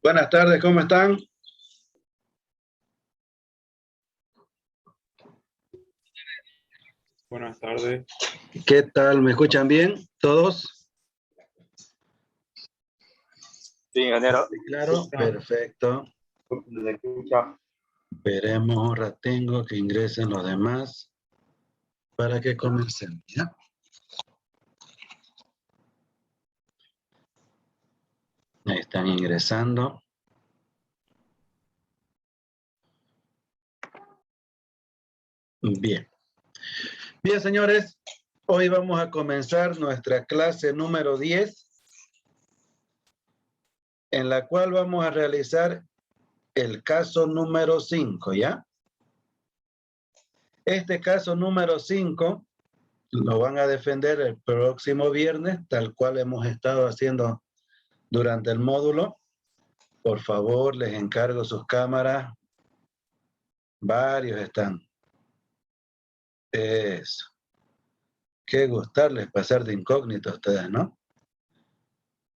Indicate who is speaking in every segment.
Speaker 1: Buenas tardes, ¿cómo están?
Speaker 2: Buenas tardes.
Speaker 1: ¿Qué tal? ¿Me escuchan bien? ¿Todos?
Speaker 3: Sí, ingeniero.
Speaker 1: Claro, perfecto.
Speaker 3: ¿Le escucha?
Speaker 1: Esperemos un ratingo que ingresen los demás para que comencemos, ¿ya? Ahí están ingresando. Bien. Bien, señores, hoy vamos a comenzar nuestra clase número 10, en la cual vamos a realizar el caso número 5, ¿ya? Este caso número 5 lo van a defender el próximo viernes, tal cual hemos estado haciendo durante el módulo. Por favor, les encargo sus cámaras. Varios están. Eso. Qué gustarles pasar de incógnito a ustedes, ¿no?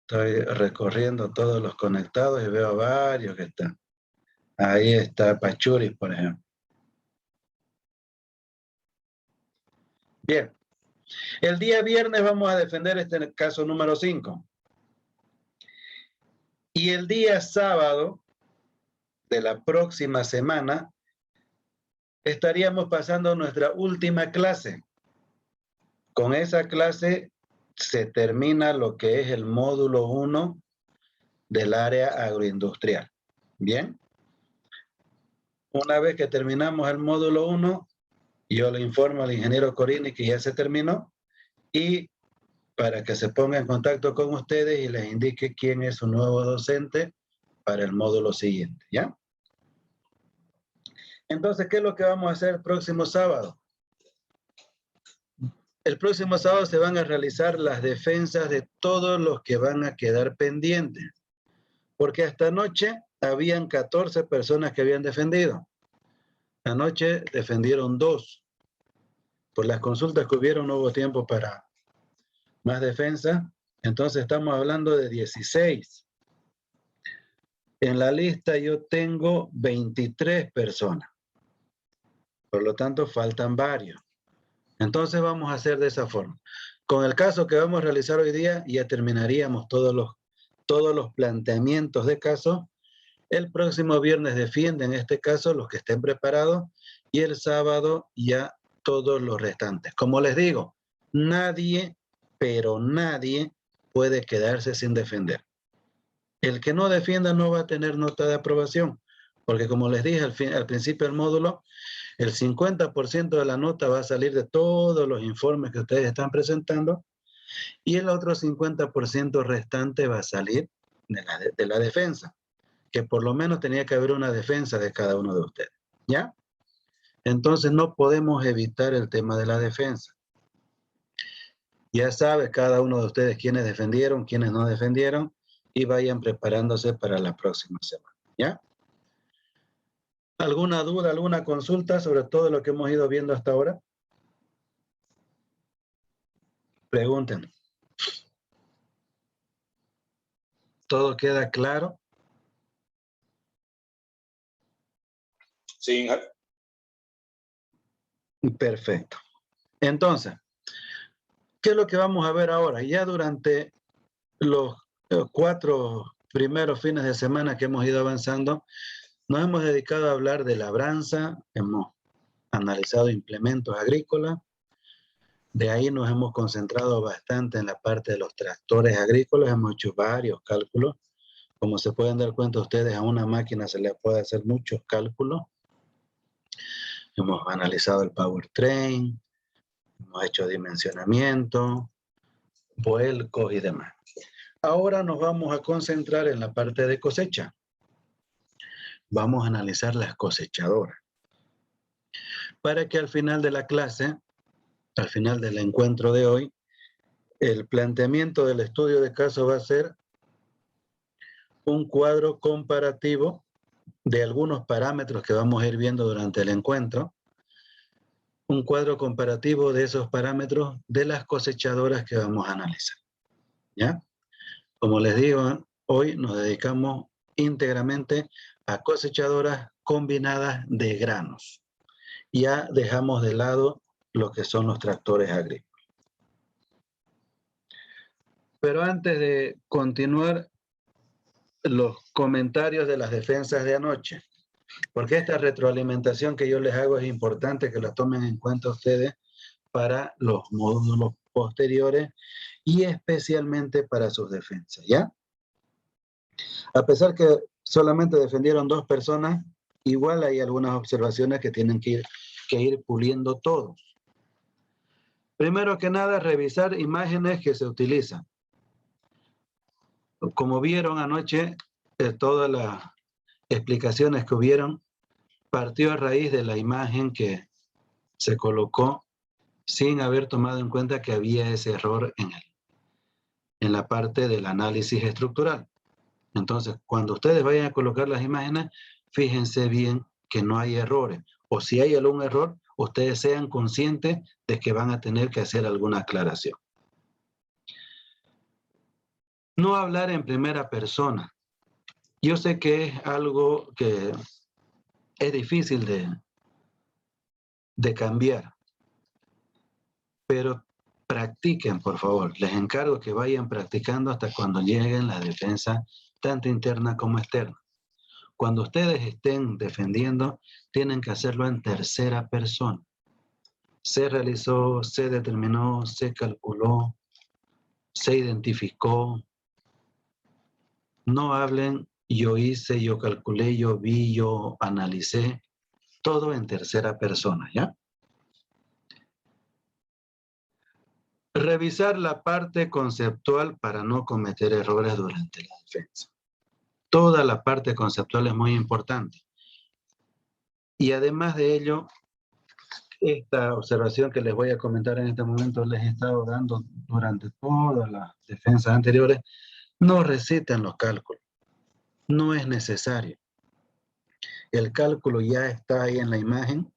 Speaker 1: Estoy recorriendo todos los conectados y veo varios que están. Ahí está Pachuris, por ejemplo. Bien. El día viernes vamos a defender este caso número 5. Y el día sábado de la próxima semana estaríamos pasando nuestra última clase. Con esa clase se termina lo que es el módulo 1 del área agroindustrial. Bien. Una vez que terminamos el módulo 1, yo le informo al ingeniero Corini que ya se terminó y para que se ponga en contacto con ustedes y les indique quién es su nuevo docente para el módulo siguiente, ¿ya? Entonces, ¿qué es lo que vamos a hacer el próximo sábado? El próximo sábado se van a realizar las defensas de todos los que van a quedar pendientes, porque hasta anoche habían 14 personas que habían defendido. Anoche defendieron 2. Por las consultas que hubieron no hubo tiempo para más defensa, entonces estamos hablando de 16. En la lista yo tengo 23 personas, por lo tanto faltan varios. Entonces vamos a hacer de esa forma. Con el caso que vamos a realizar hoy día ya terminaríamos todos los planteamientos de caso. El próximo viernes defienden este caso los que estén preparados y el sábado ya todos los restantes. Como les digo, nadie, pero nadie puede quedarse sin defender. El que no defienda no va a tener nota de aprobación, porque como les dije al principio del módulo, el 50% de la nota va a salir de todos los informes que ustedes están presentando y el otro 50% restante va a salir de la defensa, que por lo menos tenía que haber una defensa de cada uno de ustedes, ¿ya? Entonces no podemos evitar el tema de la defensa. Ya sabe cada uno de ustedes quiénes defendieron, quiénes no defendieron, y vayan preparándose para la próxima semana, ¿ya? ¿Alguna duda, alguna consulta sobre todo lo que hemos ido viendo hasta ahora? Pregunten. ¿Todo queda claro?
Speaker 3: Sí,
Speaker 1: Perfecto. Entonces, ¿qué es lo que vamos a ver ahora? Ya durante los 4 primeros fines de semana que hemos ido avanzando, nos hemos dedicado a hablar de labranza, hemos analizado implementos agrícolas, de ahí nos hemos concentrado bastante en la parte de los tractores agrícolas, hemos hecho varios cálculos. Como se pueden dar cuenta ustedes, a una máquina se le puede hacer muchos cálculos. Hemos analizado el powertrain, hemos hecho dimensionamiento, vuelcos y demás. Ahora nos vamos a concentrar en la parte de cosecha. Vamos a analizar las cosechadoras. Para que al final de la clase, al final del encuentro de hoy, el planteamiento del estudio de caso va a ser un cuadro comparativo de algunos parámetros que vamos a ir viendo durante el encuentro. Un cuadro comparativo de esos parámetros de las cosechadoras que vamos a analizar, ¿ya? Como les digo, hoy nos dedicamos íntegramente a cosechadoras combinadas de granos. Ya dejamos de lado lo que son los tractores agrícolas. Pero antes de continuar, los comentarios de las defensas de anoche, porque esta retroalimentación que yo les hago es importante que la tomen en cuenta ustedes para los módulos posteriores y especialmente para sus defensas, ¿ya? A pesar que solamente defendieron 2 personas, igual hay algunas observaciones que tienen que ir puliendo todos. Primero que nada, revisar imágenes que se utilizan. Como vieron anoche, todas las explicaciones que hubieron partió a raíz de la imagen que se colocó sin haber tomado en cuenta que había ese error en la parte del análisis estructural. Entonces, cuando ustedes vayan a colocar las imágenes, fíjense bien que no hay errores. O si hay algún error, ustedes sean conscientes de que van a tener que hacer alguna aclaración. No hablar en primera persona. Yo sé que es algo que es difícil de cambiar, pero practiquen, por favor. Les encargo que vayan practicando hasta cuando lleguen la defensa, tanto interna como externa. Cuando ustedes estén defendiendo, tienen que hacerlo en tercera persona. Se realizó, se determinó, se calculó, se identificó. No hablen yo hice, yo calculé, yo vi, yo analicé. Todo en tercera persona, ¿ya? Revisar la parte conceptual para no cometer errores durante la defensa. Toda la parte conceptual es muy importante. Y además de ello, esta observación que les voy a comentar en este momento les he estado dando durante todas las defensas anteriores. No reciten los cálculos. No es necesario. El cálculo ya está ahí en la imagen,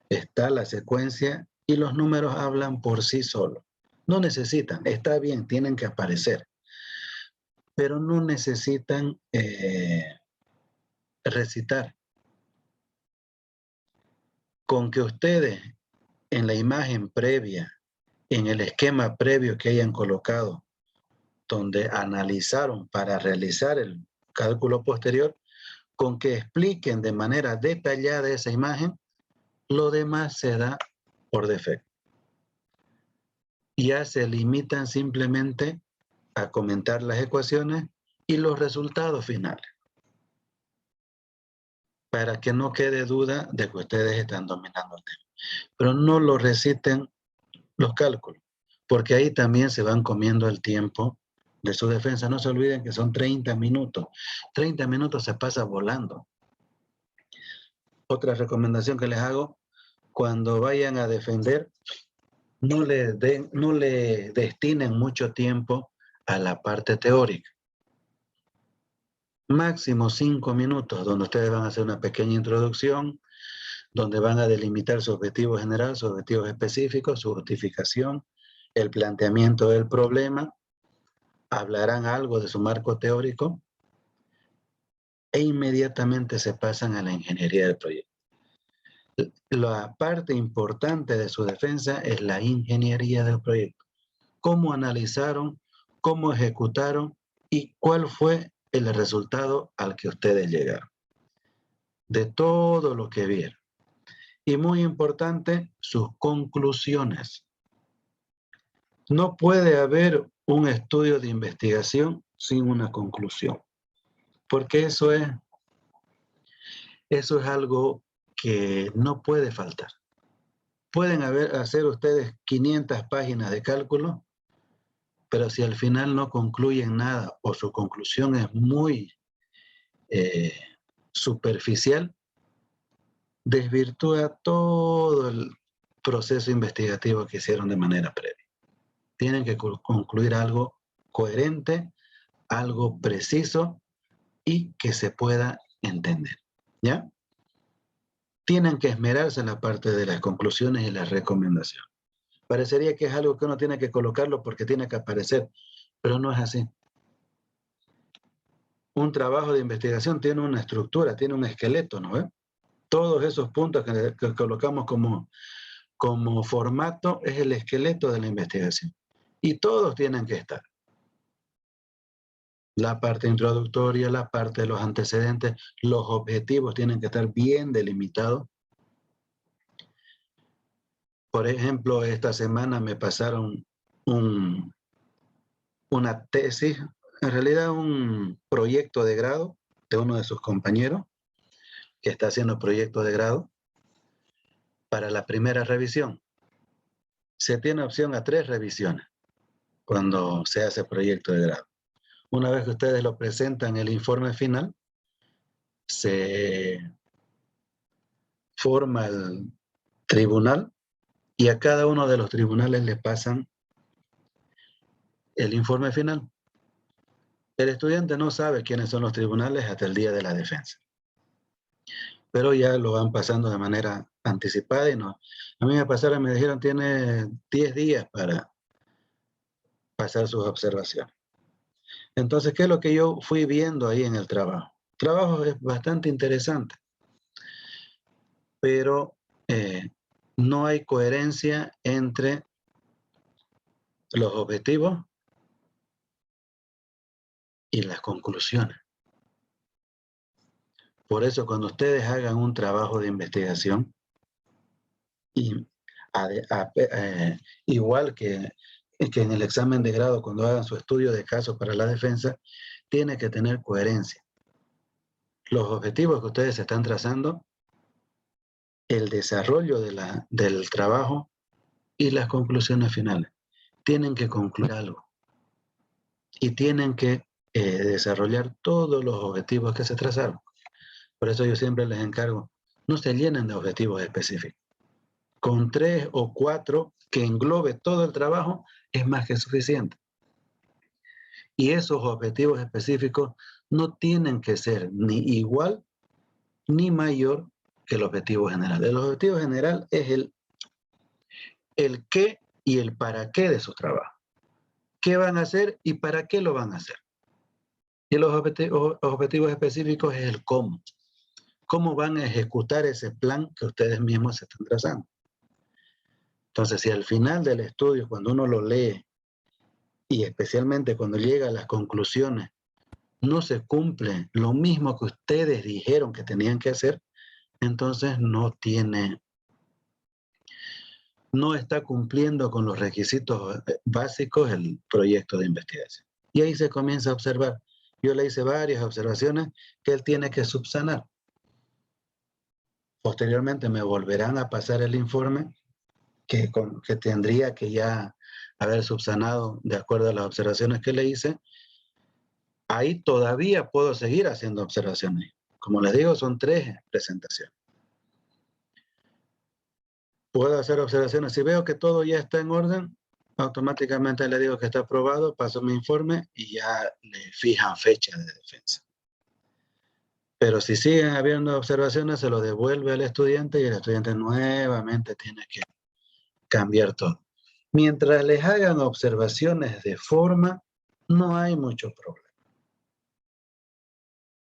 Speaker 1: está la secuencia y los números hablan por sí solos. No necesitan, está bien, tienen que aparecer, pero no necesitan recitar. Con que ustedes en la imagen previa, en el esquema previo que hayan colocado, donde analizaron para realizar el cálculo posterior, con que expliquen de manera detallada esa imagen, lo demás se da por defecto. Ya se limitan simplemente a comentar las ecuaciones y los resultados finales, para que no quede duda de que ustedes están dominando el tema. Pero no lo reciten los cálculos, porque ahí también se van comiendo el tiempo de su defensa. No se olviden que son 30 minutos. 30 minutos se pasa volando. Otra recomendación que les hago, cuando vayan a defender, no le destinen mucho tiempo a la parte teórica. Máximo 5 minutos, donde ustedes van a hacer una pequeña introducción, donde van a delimitar su objetivo general, sus objetivos específicos, su justificación, el planteamiento del problema, hablarán algo de su marco teórico e inmediatamente se pasan a la ingeniería del proyecto. La parte importante de su defensa es la ingeniería del proyecto. Cómo analizaron, cómo ejecutaron y cuál fue el resultado al que ustedes llegaron. De todo lo que vieron. Y muy importante, sus conclusiones. No puede haber un estudio de investigación sin una conclusión, porque eso es algo que no puede faltar. Pueden hacer ustedes 500 páginas de cálculo, pero si al final no concluyen nada o su conclusión es muy superficial, desvirtúa todo el proceso investigativo que hicieron de manera previa. Tienen que concluir algo coherente, algo preciso y que se pueda entender, ¿ya? Tienen que esmerarse en la parte de las conclusiones y las recomendaciones. Parecería que es algo que uno tiene que colocarlo porque tiene que aparecer, pero no es así. un trabajo de investigación tiene una estructura, tiene un esqueleto, ¿no ve? Todos esos puntos que colocamos como formato es el esqueleto de la investigación. Y todos tienen que estar. La parte introductoria, la parte de los antecedentes, los objetivos tienen que estar bien delimitados. Por ejemplo, esta semana me pasaron una tesis, en realidad un proyecto de grado de uno de sus compañeros que está haciendo proyecto de grado para la primera revisión. Se tiene opción a 3 revisiones cuando se hace proyecto de grado. Una vez que ustedes lo presentan el informe final, se forma el tribunal y a cada uno de los tribunales le pasan el informe final. El estudiante no sabe quiénes son los tribunales hasta el día de la defensa, pero ya lo van pasando de manera anticipada y no. A mí me pasaron, me dijeron, tiene 10 días para pasar sus observaciones. Entonces, ¿qué es lo que yo fui viendo ahí en el trabajo? El trabajo es bastante interesante, pero no hay coherencia entre los objetivos y las conclusiones. Por eso, cuando ustedes hagan un trabajo de investigación, y igual que en el examen de grado, cuando hagan su estudio de caso para la defensa, tiene que tener coherencia. Los objetivos que ustedes están trazando, el desarrollo del trabajo y las conclusiones finales. Tienen que concluir algo y tienen que desarrollar todos los objetivos que se trazaron. Por eso yo siempre les encargo, no se llenen de objetivos específicos. Con 3 o 4 que englobe todo el trabajo es más que suficiente. Y esos objetivos específicos no tienen que ser ni igual ni mayor que el objetivo general. El objetivo general es el qué y el para qué de su trabajo. ¿Qué van a hacer y para qué lo van a hacer? Y los objetivos específicos es el cómo. ¿Cómo van a ejecutar ese plan que ustedes mismos se están trazando? Entonces, si al final del estudio, cuando uno lo lee, y especialmente cuando llega a las conclusiones, no se cumple lo mismo que ustedes dijeron que tenían que hacer, entonces no está cumpliendo con los requisitos básicos el proyecto de investigación. Y ahí se comienza a observar. Yo le hice varias observaciones que él tiene que subsanar. Posteriormente me volverán a pasar el informe que tendría que ya haber subsanado de acuerdo a las observaciones que le hice. Ahí todavía puedo seguir haciendo observaciones. Como les digo, son 3 presentaciones. Puedo hacer observaciones. Si veo que todo ya está en orden, automáticamente le digo que está aprobado, paso mi informe y ya le fijan fecha de defensa. Pero si siguen habiendo observaciones, se lo devuelve al estudiante y el estudiante nuevamente tiene que cambiar todo. Mientras les hagan observaciones de forma, no hay mucho problema.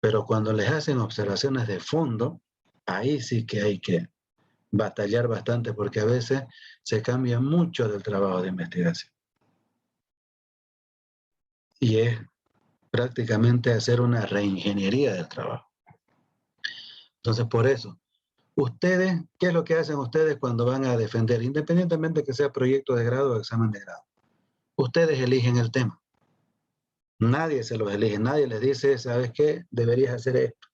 Speaker 1: Pero cuando les hacen observaciones de fondo, ahí sí que hay que batallar bastante porque a veces se cambia mucho del trabajo de investigación. Y es prácticamente hacer una reingeniería del trabajo. Entonces, por eso, ustedes, ¿qué es lo que hacen ustedes cuando van a defender? Independientemente que sea proyecto de grado o examen de grado. Ustedes eligen el tema. Nadie se los elige, nadie les dice, ¿sabes qué? Deberías hacer esto,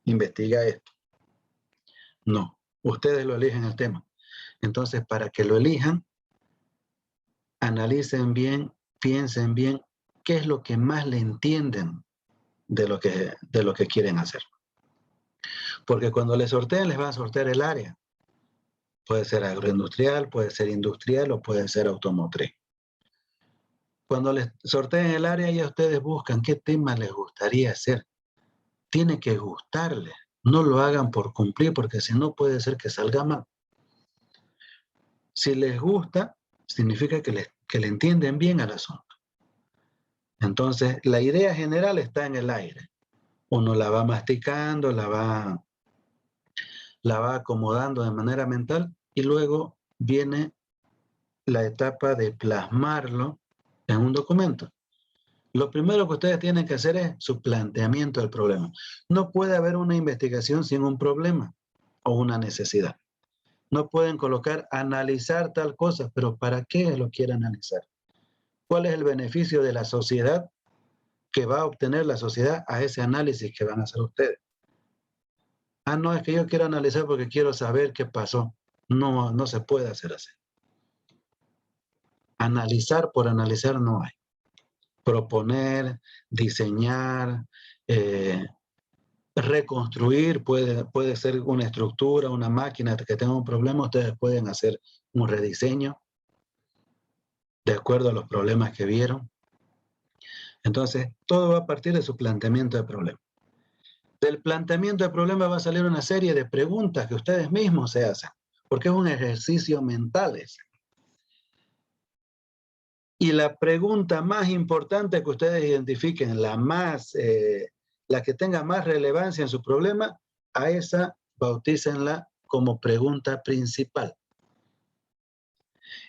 Speaker 1: investiga esto. No, ustedes lo eligen el tema. Entonces, para que lo elijan, analicen bien, piensen bien, qué es lo que más le entienden de lo que quieren hacer. Porque cuando les sorteen, les van a sortear el área. Puede ser agroindustrial, puede ser industrial o puede ser automotriz. Cuando les sorteen el área, ya ustedes buscan qué tema les gustaría hacer. Tiene que gustarles. No lo hagan por cumplir, porque si no puede ser que salga mal. Si les gusta, significa que le entienden bien al asunto. Entonces, la idea general está en el aire. Uno la va masticando, la va acomodando de manera mental y luego viene la etapa de plasmarlo en un documento. Lo primero que ustedes tienen que hacer es su planteamiento del problema. No puede haber una investigación sin un problema o una necesidad. No pueden colocar analizar tal cosa, pero ¿para qué lo quiere analizar? ¿Cuál es el beneficio de la sociedad que va a obtener la sociedad a ese análisis que van a hacer ustedes? Ah, no, es que yo quiero analizar porque quiero saber qué pasó. No, no se puede hacer así. Analizar por analizar no hay. Proponer, diseñar, reconstruir, puede ser una estructura, una máquina que tenga un problema, ustedes pueden hacer un rediseño de acuerdo a los problemas que vieron. Entonces, todo va a partir de su planteamiento de problema. Del planteamiento de problema va a salir una serie de preguntas que ustedes mismos se hacen, porque es un ejercicio mental ese. Y la pregunta más importante que ustedes identifiquen, la que tenga más relevancia en su problema, a esa bautícenla como pregunta principal.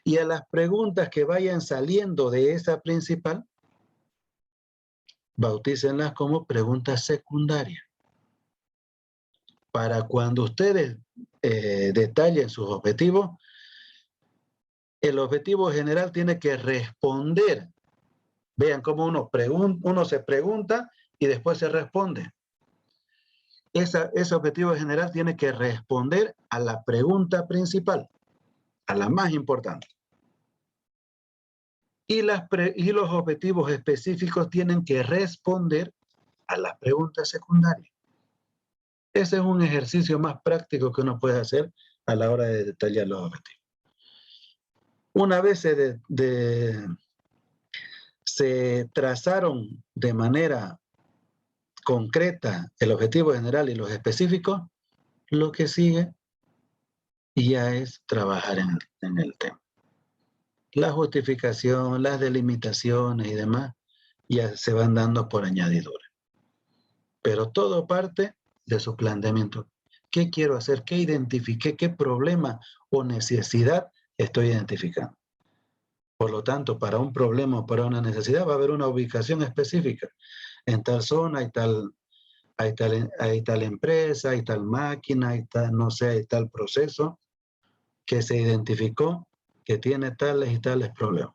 Speaker 1: Y a las preguntas que vayan saliendo de esa principal, bautícenlas como preguntas secundarias. Para cuando ustedes detallen sus objetivos, el objetivo general tiene que responder. Vean cómo uno se pregunta y después se responde. Ese objetivo general tiene que responder a la pregunta principal, a la más importante. Y los objetivos específicos tienen que responder a las preguntas secundarias. Ese es un ejercicio más práctico que uno puede hacer a la hora de detallar los objetivos. Una vez se trazaron de manera concreta el objetivo general y los específicos, lo que sigue ya es trabajar en el tema. La justificación, las delimitaciones y demás ya se van dando por añadidura. Pero todo parte de su planteamiento. ¿Qué quiero hacer? ¿Qué identifiqué? ¿Qué problema o necesidad estoy identificando? Por lo tanto, para un problema o para una necesidad va a haber una ubicación específica. En tal zona hay tal empresa, hay tal máquina, hay tal, no sé, hay tal proceso que se identificó que tiene tales y tales problemas.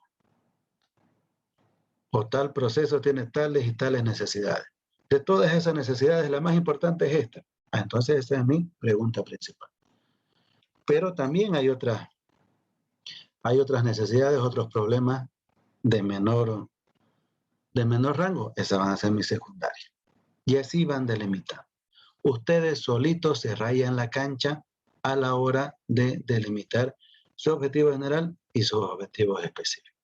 Speaker 1: O tal proceso tiene tales y tales necesidades. De todas esas necesidades, la más importante es esta. Entonces, esa es mi pregunta principal. Pero también hay otras necesidades, otros problemas de menor rango. Esas van a ser mis secundarias. Y así van delimitando. Ustedes solitos se rayan la cancha a la hora de delimitar su objetivo general y sus objetivos específicos.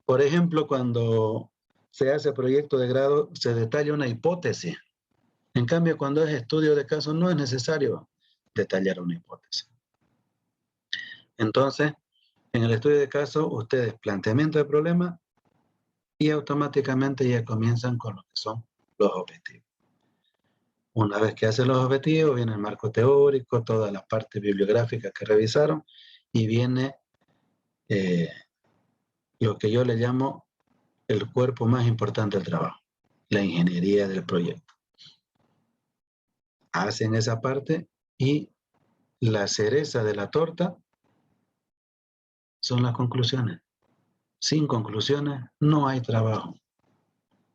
Speaker 1: Por ejemplo, cuando se hace proyecto de grado, se detalla una hipótesis. En cambio, cuando es estudio de caso, no es necesario detallar una hipótesis. Entonces, en el estudio de caso, ustedes planteamiento de problema y automáticamente ya comienzan con lo que son los objetivos. Una vez que hacen los objetivos, viene el marco teórico, toda la parte bibliográfica que revisaron y viene lo que yo le llamo el cuerpo más importante del trabajo, la ingeniería del proyecto. Hacen esa parte y la cereza de la torta son las conclusiones. Sin conclusiones no hay trabajo.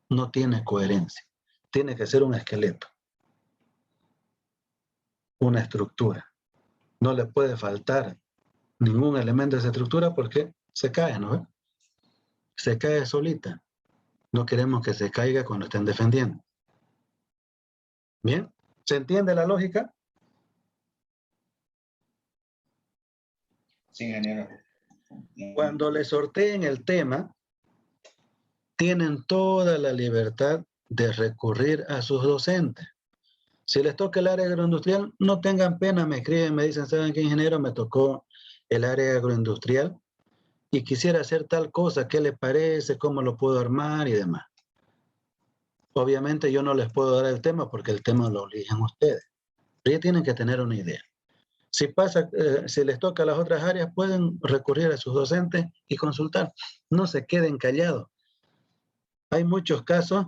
Speaker 1: No tiene coherencia. Tiene que ser un esqueleto, una estructura. No le puede faltar ningún elemento de esa estructura porque se cae, ¿no? Se cae solita. No queremos que se caiga cuando estén defendiendo. ¿Bien? ¿Se entiende la lógica?
Speaker 3: Sí, ingeniero.
Speaker 1: Cuando le sorteen el tema, tienen toda la libertad de recurrir a sus docentes. Si les toca el área agroindustrial, no tengan pena, me escriben, me dicen, ¿saben qué, ingeniero? Me tocó el área agroindustrial y quisiera hacer tal cosa, ¿qué le parece? ¿Cómo lo puedo armar? Y demás. Obviamente yo no les puedo dar el tema porque el tema lo eligen ustedes. Pero ya tienen que tener una idea. Si pasa, si les toca a las otras áreas, pueden recurrir a sus docentes y consultar. No se queden callados. Hay muchos casos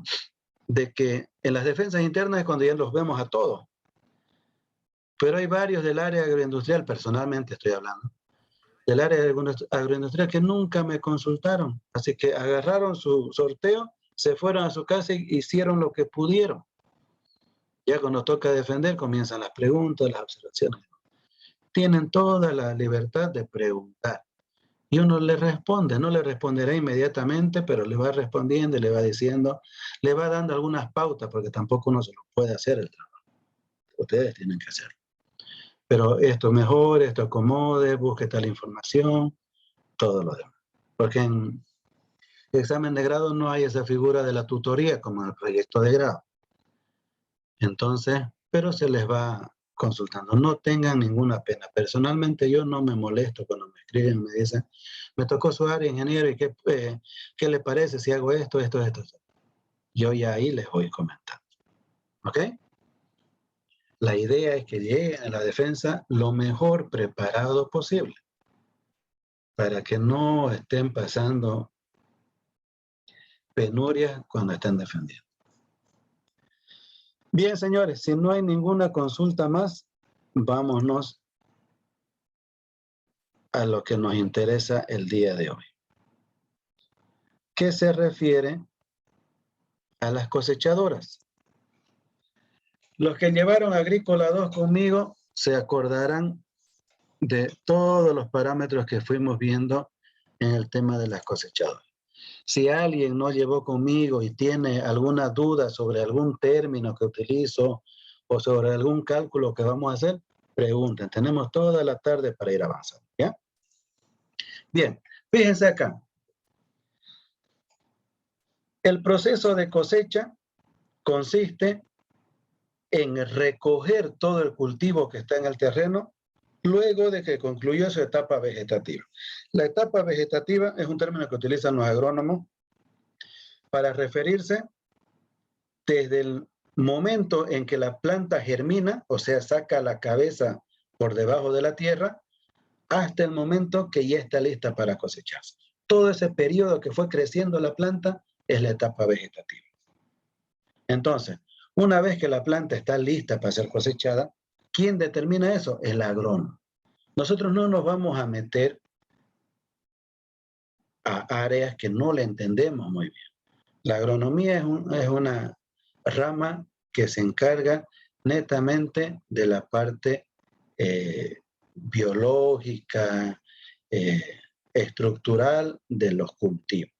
Speaker 1: de que en las defensas internas es cuando ya los vemos a todos. Pero hay varios del área agroindustrial, personalmente estoy hablando, del área agroindustrial que nunca me consultaron. Así que agarraron su sorteo, se fueron a su casa y hicieron lo que pudieron. Ya cuando toca defender, comienzan las preguntas, las observaciones. Tienen toda la libertad de preguntar. Y uno le responde, no le responderá inmediatamente, pero le va respondiendo, le va diciendo, le va dando algunas pautas, porque tampoco uno se lo puede hacer el trabajo. Ustedes tienen que hacerlo. Pero esto mejore, esto acomode, busque tal información, todo lo demás. Porque en examen de grado no hay esa figura de la tutoría como en el proyecto de grado. Entonces, pero se les va consultando. No tengan ninguna pena. Personalmente yo no me molesto cuando me escriben, me dicen, me tocó su área, ingeniero, ¿y qué le parece si hago esto? Yo ya ahí les voy comentando. ¿Ok? La idea es que lleguen a la defensa lo mejor preparado posible, para que no estén pasando penurias cuando estén defendiendo. Bien, señores, si no hay ninguna consulta más, vámonos a lo que nos interesa el día de hoy. ¿Qué se refiere a las cosechadoras? Los que llevaron Agrícola 2 conmigo se acordarán de todos los parámetros que fuimos viendo en el tema de las cosechadoras. Si alguien no llevó conmigo y tiene alguna duda sobre algún término que utilizo o sobre algún cálculo que vamos a hacer, pregunten. Tenemos toda la tarde para ir avanzando, ¿ya? Bien, fíjense acá. El proceso de cosecha consiste en recoger todo el cultivo que está en el terreno luego de que concluyó su etapa vegetativa. La etapa vegetativa es un término que utilizan los agrónomos para referirse desde el momento en que la planta germina, o sea, saca la cabeza por debajo de la tierra, hasta el momento que ya está lista para cosecharse. Todo ese periodo que fue creciendo la planta es la etapa vegetativa. Entonces, una vez que la planta está lista para ser cosechada, ¿quién determina eso? El agrónomo. Nosotros no nos vamos a meter a áreas que no le entendemos muy bien. La agronomía es una rama que se encarga netamente de la parte biológica, estructural de los cultivos.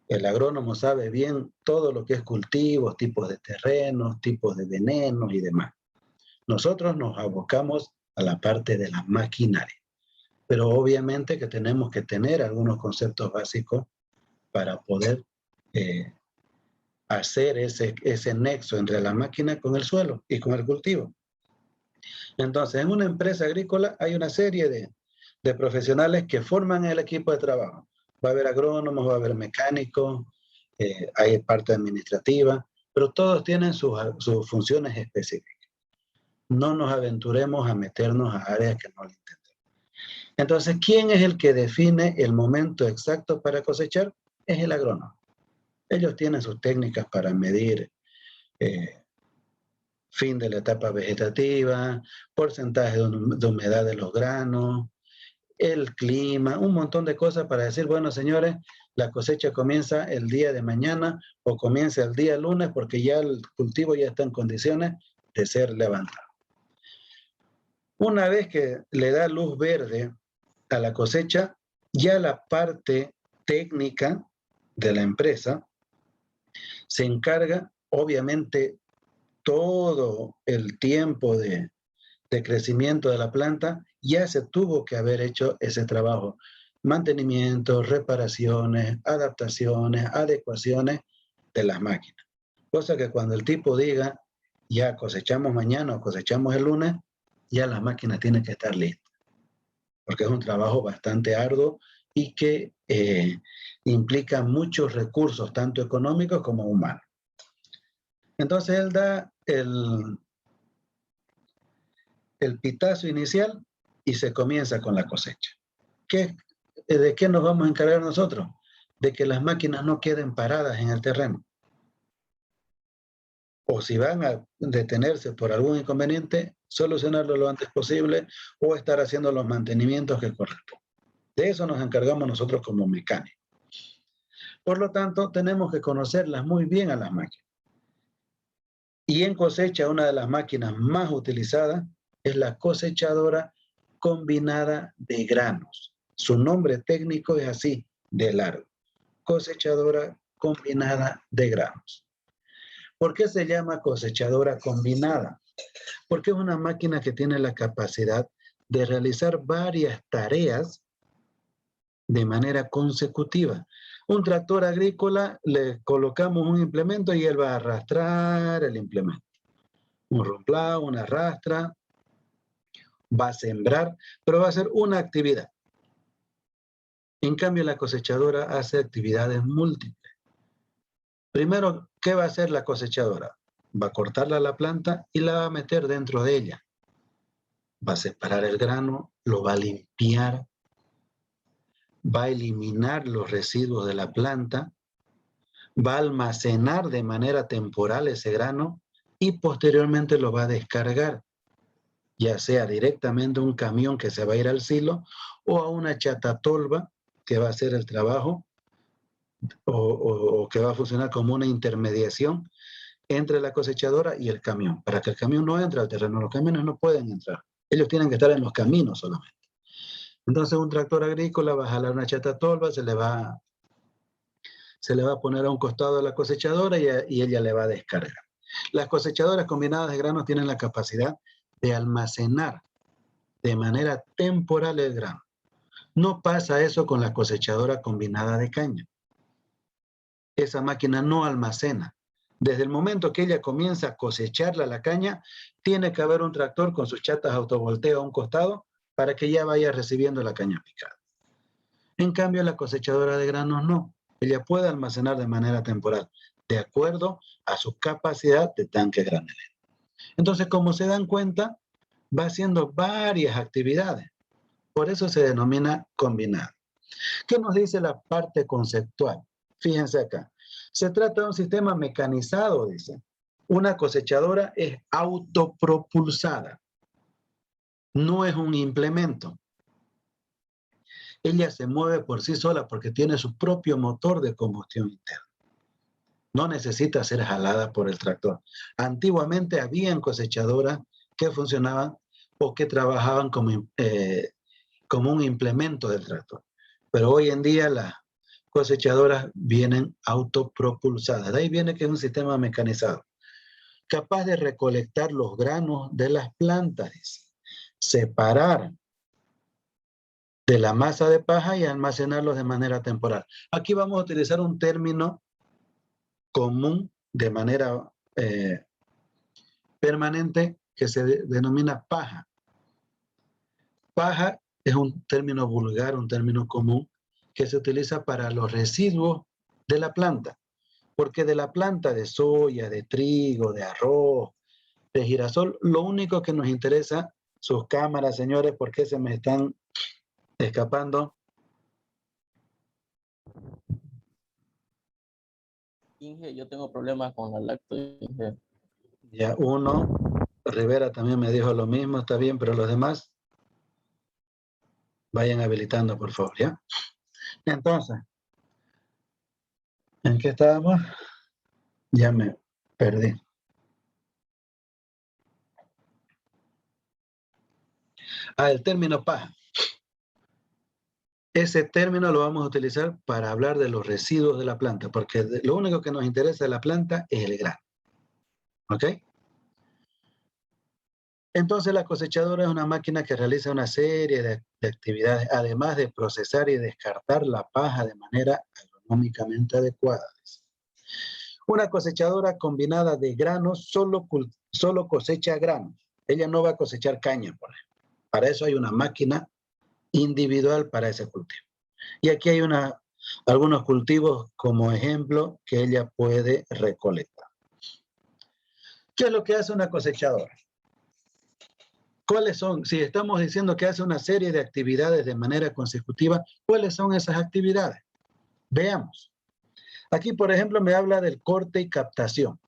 Speaker 1: El agrónomo sabe bien todo lo que es cultivos, tipos de terrenos, tipos de venenos y demás. Nosotros nos abocamos a la parte de la maquinaria, pero obviamente que tenemos que tener algunos conceptos básicos para poder hacer ese nexo entre la máquina con el suelo y con el cultivo. Entonces, en una empresa agrícola hay una serie de profesionales que forman el equipo de trabajo. Va a haber agrónomos, va a haber mecánicos, hay parte administrativa, pero todos tienen sus funciones específicas. No nos aventuremos a meternos a áreas que no le entendemos. Entonces, ¿quién es el que define el momento exacto para cosechar? Es el agrónomo. Ellos tienen sus técnicas para medir fin de la etapa vegetativa, porcentaje de humedad de los granos, el clima, un montón de cosas para decir, bueno, señores, la cosecha comienza el día de mañana o comienza el día lunes porque ya el cultivo ya está en condiciones de ser levantado. Una vez que le da luz verde a la cosecha, ya la parte técnica de la empresa se encarga, obviamente, todo el tiempo de crecimiento de la planta, ya se tuvo que haber hecho ese trabajo. Mantenimiento, reparaciones, adaptaciones, adecuaciones de las máquinas. Cosa que cuando el tipo diga, ya cosechamos mañana o cosechamos el lunes, ya las máquinas tienen que estar listas. Porque es un trabajo bastante arduo y que implica muchos recursos, tanto económicos como humanos. Entonces él da el pitazo inicial y se comienza con la cosecha. ¿De qué nos vamos a encargar nosotros? De que las máquinas no queden paradas en el terreno. O si van a detenerse por algún inconveniente, solucionarlo lo antes posible o estar haciendo los mantenimientos que corresponden. De eso nos encargamos nosotros como mecánicos. Por lo tanto, tenemos que conocerlas muy bien a las máquinas. Y en cosecha, una de las máquinas más utilizadas es la cosechadora combinada de granos. Su nombre técnico es así, de largo. Cosechadora combinada de granos. ¿Por qué se llama cosechadora combinada? Porque es una máquina que tiene la capacidad de realizar varias tareas de manera consecutiva. Un tractor agrícola, le colocamos un implemento y él va a arrastrar el implemento. Un romplado, una arrastra, va a sembrar, pero va a hacer una actividad. En cambio, la cosechadora hace actividades múltiples. Primero, ¿qué va a hacer la cosechadora? Va a cortarla la planta y la va a meter dentro de ella. Va a separar el grano, lo va a limpiar, va a eliminar los residuos de la planta, va a almacenar de manera temporal ese grano y posteriormente lo va a descargar, ya sea directamente a un camión que se va a ir al silo o a una chatatolva que va a hacer el trabajo o que va a funcionar como una intermediación entre la cosechadora y el camión, para que el camión no entre al terreno. Los camiones no pueden entrar, ellos tienen que estar en los caminos solamente. Entonces un tractor agrícola va a jalar una chatatolva, se le va a poner a un costado de la cosechadora y ella le va a descargar. Las cosechadoras combinadas de granos tienen la capacidad de almacenar de manera temporal el grano. No pasa eso con la cosechadora combinada de caña. Esa máquina no almacena. Desde el momento que ella comienza a cosecharla la caña, tiene que haber un tractor con sus chatas autovolteo a un costado para que ya vaya recibiendo la caña picada. En cambio, la cosechadora de granos no. Ella puede almacenar de manera temporal, de acuerdo a su capacidad de tanque granelero. Entonces, como se dan cuenta, va haciendo varias actividades. Por eso se denomina combinado. ¿Qué nos dice la parte conceptual? Fíjense acá. Se trata de un sistema mecanizado, dice. Una cosechadora es autopropulsada. No es un implemento. Ella se mueve por sí sola porque tiene su propio motor de combustión interna. No necesita ser jalada por el tractor. Antiguamente habían cosechadoras que funcionaban o que trabajaban como un implemento del tractor. Pero hoy en día las cosechadoras vienen autopropulsadas. De ahí viene que es un sistema mecanizado, capaz de recolectar los granos de las plantas, separar de la masa de paja y almacenarlos de manera temporal. Aquí vamos a utilizar un término común de manera permanente que se denomina paja. Paja es un término vulgar, un término común que se utiliza para los residuos de la planta, porque de la planta de soya, de trigo, de arroz, de girasol, lo único que nos interesa, sus cámaras, señores, porque se me están escapando.
Speaker 2: Inge, yo tengo problemas con la lacto, Inge.
Speaker 1: Ya uno, Rivera también me dijo lo mismo, está bien, pero los demás vayan habilitando, por favor, ¿ya? Entonces, ¿en qué estábamos? Ya me perdí. El término paja. Ese término lo vamos a utilizar para hablar de los residuos de la planta, porque lo único que nos interesa de la planta es el grano. ¿Ok? Entonces la cosechadora es una máquina que realiza una serie de actividades, además de procesar y descartar la paja de manera agronómicamente adecuada. Una cosechadora combinada de granos solo cosecha granos. Ella no va a cosechar caña, por ejemplo. Para eso hay una máquina individual para ese cultivo. Y aquí hay algunos cultivos como ejemplo que ella puede recolectar. ¿Qué es lo que hace una cosechadora? ¿Cuáles son? Si estamos diciendo que hace una serie de actividades de manera consecutiva, ¿cuáles son esas actividades? Veamos. Aquí, por ejemplo, me habla del corte y captación.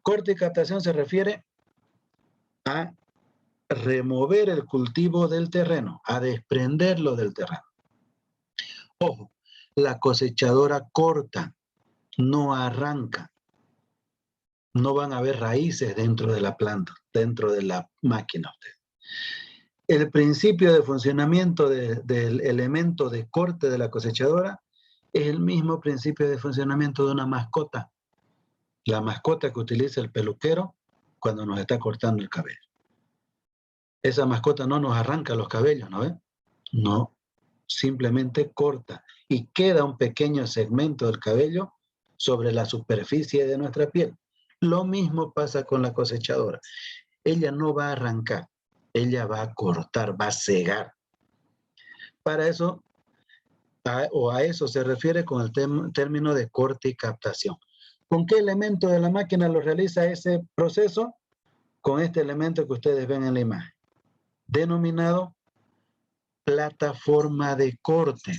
Speaker 1: Corte y captación se refiere a remover el cultivo del terreno, a desprenderlo del terreno. Ojo, la cosechadora corta, no arranca. No van a haber raíces dentro de la planta, dentro de la máquina. El principio de funcionamiento del elemento de corte de la cosechadora es el mismo principio de funcionamiento de una mascota. La mascota que utiliza el peluquero cuando nos está cortando el cabello. Esa mascota no nos arranca los cabellos, ¿no ve? No, simplemente corta y queda un pequeño segmento del cabello sobre la superficie de nuestra piel. Lo mismo pasa con la cosechadora. Ella no va a arrancar, ella va a cortar, va a cegar. Para eso, a eso se refiere con el término de corte y captación. ¿Con qué elemento de la máquina lo realiza ese proceso? Con este elemento que ustedes ven en la imagen, denominado plataforma de corte.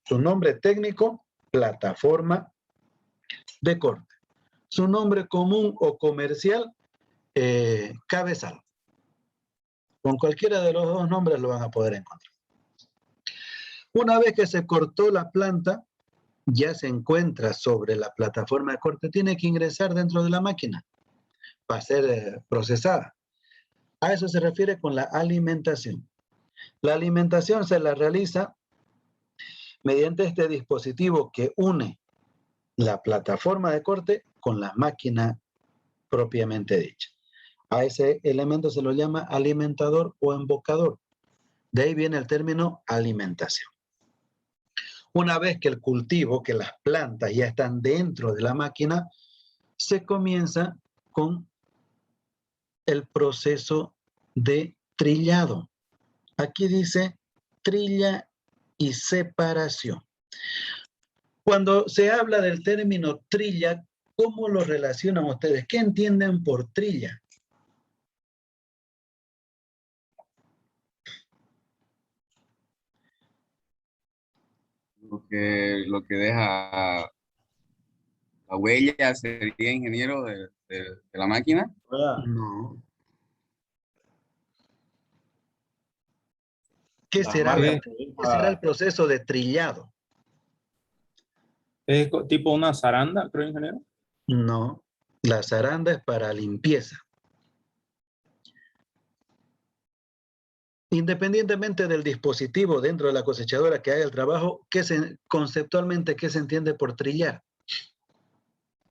Speaker 1: Su nombre técnico, plataforma de corte. Su nombre común o comercial, cabezal. Con cualquiera de los dos nombres lo van a poder encontrar. Una vez que se cortó la planta, ya se encuentra sobre la plataforma de corte, tiene que ingresar dentro de la máquina para ser procesada. A eso se refiere con la alimentación. La alimentación se la realiza mediante este dispositivo que une la plataforma de corte con la máquina propiamente dicha. A ese elemento se lo llama alimentador o embocador. De ahí viene el término alimentación. Una vez que el cultivo, que las plantas ya están dentro de la máquina, se comienza con el proceso de trillado. Aquí dice trilla y separación. Cuando se habla del término trilla, ¿cómo lo relacionan ustedes? ¿Qué entienden por trilla?
Speaker 4: Lo que deja la huella sería ingeniero de la máquina.
Speaker 1: No. ¿Qué
Speaker 3: La
Speaker 1: será,
Speaker 3: marca
Speaker 1: ¿qué será el proceso de trillado?
Speaker 5: ¿Es tipo una zaranda, creo, ingeniero?
Speaker 1: No, la zaranda es para limpieza. Independientemente del dispositivo dentro de la cosechadora que haga el trabajo, conceptualmente, ¿qué se entiende por trillar?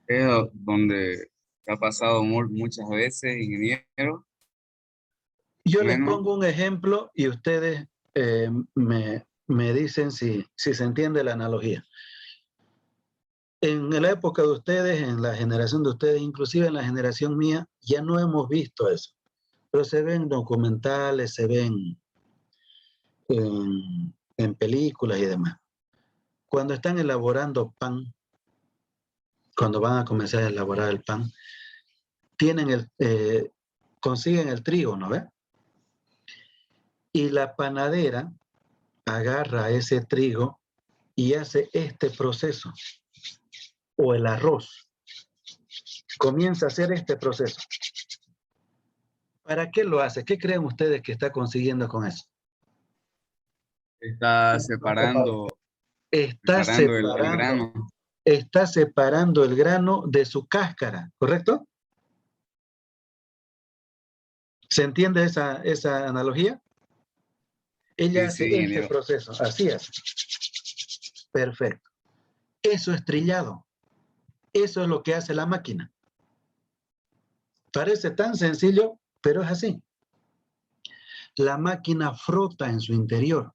Speaker 4: Es donde ha pasado muchas veces, ingeniero.
Speaker 1: Yo les
Speaker 4: Bueno,
Speaker 1: pongo un ejemplo y ustedes me dicen si se entiende la analogía. En la época de ustedes, en la generación de ustedes, inclusive en la generación mía, ya no hemos visto eso. Pero se ven documentales, se ven en películas y demás. Cuando están elaborando pan, cuando van a comenzar a elaborar el pan, consiguen el trigo, ¿no ve? Y la panadera agarra ese trigo y hace este proceso, o el arroz, comienza a hacer este proceso. ¿Para qué lo hace? ¿Qué creen ustedes que está consiguiendo con eso?
Speaker 4: está separando
Speaker 1: El
Speaker 4: grano.
Speaker 1: Está separando el grano de su cáscara, ¿correcto? ¿Se entiende esa analogía? Ella hace este
Speaker 4: ingeniero.
Speaker 1: proceso, así es. Perfecto. Eso es trillado. Eso es lo que hace la máquina. Parece tan sencillo, pero es así. La máquina frota en su interior.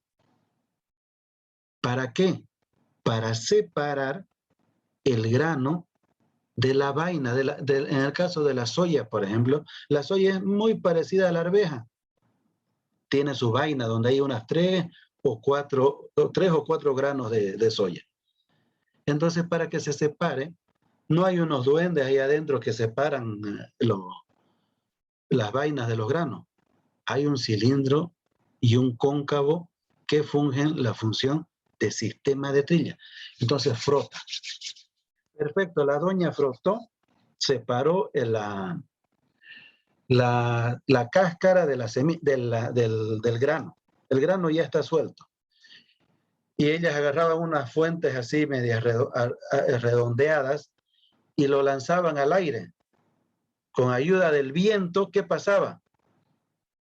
Speaker 1: ¿Para qué? Para separar el grano de la vaina. En el caso de la soya, por ejemplo, la soya es muy parecida a la arveja. Tiene su vaina donde hay unas 3 o 4 granos de soya. Entonces, para que se separe, no hay unos duendes ahí adentro que separan las vainas de los granos. Hay un cilindro y un cóncavo que fungen la función de sistema de trilla. Entonces frota. Perfecto, la doña frotó, separó la cáscara de del grano. El grano ya está suelto. Y ellas agarraban unas fuentes así medias redondeadas y lo lanzaban al aire. Con ayuda del viento, ¿qué pasaba?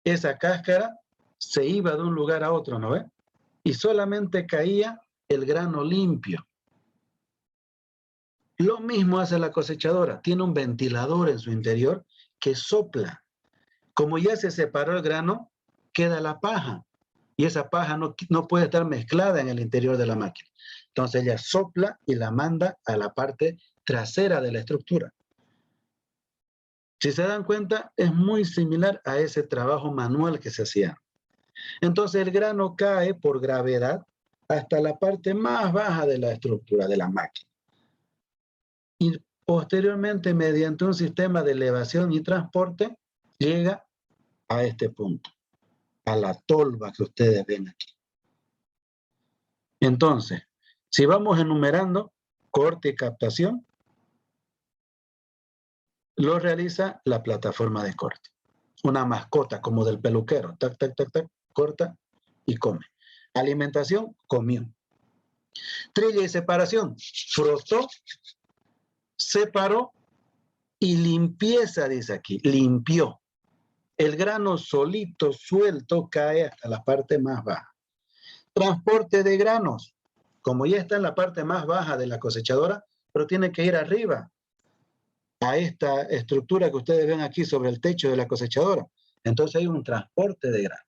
Speaker 1: Esa cáscara se iba de un lugar a otro, ¿no ve? Y solamente caía el grano limpio. Lo mismo hace la cosechadora. Tiene un ventilador en su interior que sopla. Como ya se separó el grano, queda la paja. Y esa paja no puede estar mezclada en el interior de la máquina. Entonces ella sopla y la manda a la parte trasera de la estructura. Si se dan cuenta, es muy similar a ese trabajo manual que se hacía. Entonces el grano cae por gravedad hasta la parte más baja de la estructura de la máquina. Y posteriormente, mediante un sistema de elevación y transporte, llega a este punto, a la tolva que ustedes ven aquí. Entonces, si vamos enumerando, corte y captación, lo realiza la plataforma de corte. Una mascota como del peluquero, tac, tac, tac, tac, corta y come. Alimentación, comió. Trilla y separación, frotó, separó y limpieza, dice aquí, limpió. El grano solito, suelto, cae hasta la parte más baja. Transporte de granos, como ya está en la parte más baja de la cosechadora, pero tiene que ir arriba a esta estructura que ustedes ven aquí sobre el techo de la cosechadora. Entonces hay un transporte de grano.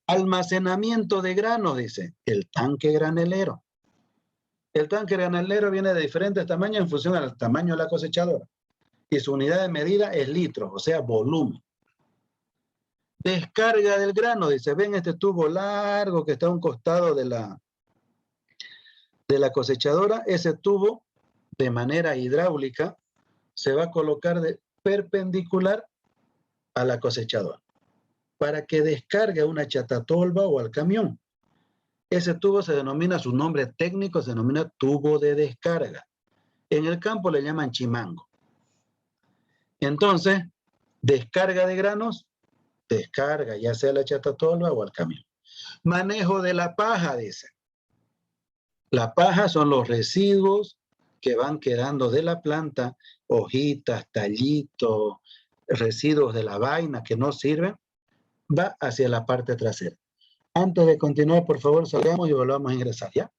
Speaker 1: Almacenamiento de granos, dice, el tanque granelero. El tanque granelero viene de diferentes tamaños en función al tamaño de la cosechadora. Y su unidad de medida es litros, o sea, volumen. Descarga del grano, dice, ven este tubo largo que está a un costado de la cosechadora. Ese tubo, de manera hidráulica, se va a colocar perpendicular a la cosechadora para que descargue a una chatatolva o al camión. Ese tubo se denomina, su nombre técnico se denomina tubo de descarga. En el campo le llaman chimango. Entonces, descarga de granos, descarga ya sea la chatatolva o al camión. Manejo de la paja, dice. La paja son los residuos que van quedando de la planta, hojitas, tallitos, residuos de la vaina que no sirven, va hacia la parte trasera. Antes de continuar, por favor, salgamos y volvamos a ingresar, ¿ya?